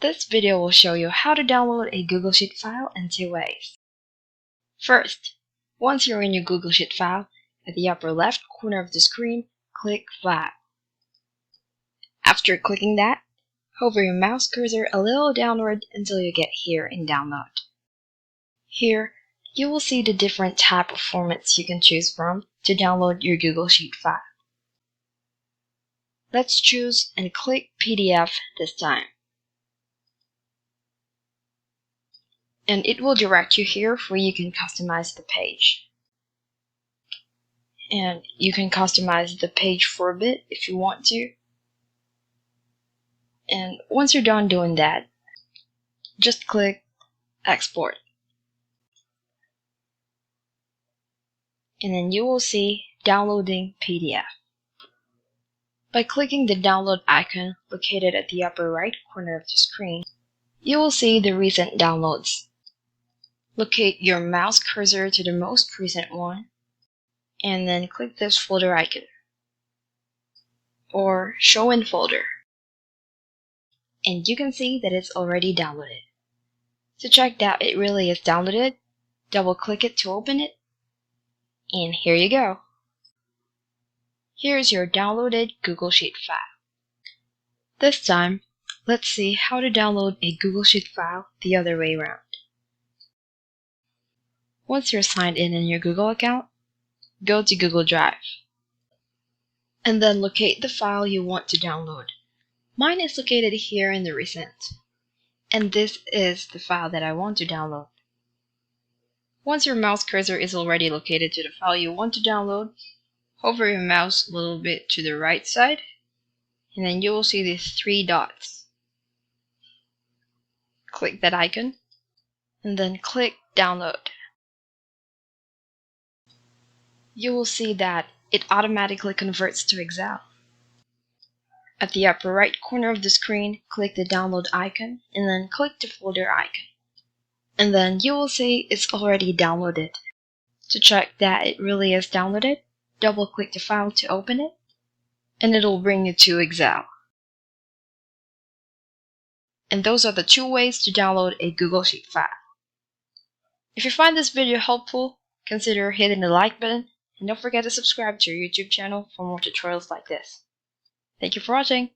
This video will show you how to download a Google Sheet file in 2 ways. First, once you're in your Google Sheet file, at the upper left corner of the screen, click File. After clicking that, hover your mouse cursor a little downward until you get here in Download. Here, you will see the different type of formats you can choose from to download your Google Sheet file. Let's choose and click PDF this time. And it will direct you here where you can customize the page. And you can customize the page for a bit if you want to. And once you're done doing that, just click Export. And then you will see Downloading PDF. By clicking the download icon located at the upper right corner of the screen, you will see the recent downloads. Locate your mouse cursor to the most recent one, and then click this folder icon, or Show in Folder. And you can see that it's already downloaded. To check that it really is downloaded, double click it to open it, and here you go. Here's your downloaded Google Sheet file. This time, let's see how to download a Google Sheet file the other way around. Once you're signed in your Google account, go to Google Drive. And then locate the file you want to download. Mine is located here in the Recent. And this is the file that I want to download. Once your mouse cursor is already located to the file you want to download, hover your mouse a little bit to the right side, and then you will see these 3 dots. Click that icon, and then click Download. You will see that it automatically converts to Excel. At the upper right corner of the screen, click the download icon, and then click the folder icon. And then you will see it's already downloaded. To check that it really is downloaded, double click the file to open it, and it'll bring you to Excel. And those are the 2 ways to download a Google Sheet file. If you find this video helpful, consider hitting the like button, and don't forget to subscribe to our YouTube channel for more tutorials like this. Thank you for watching.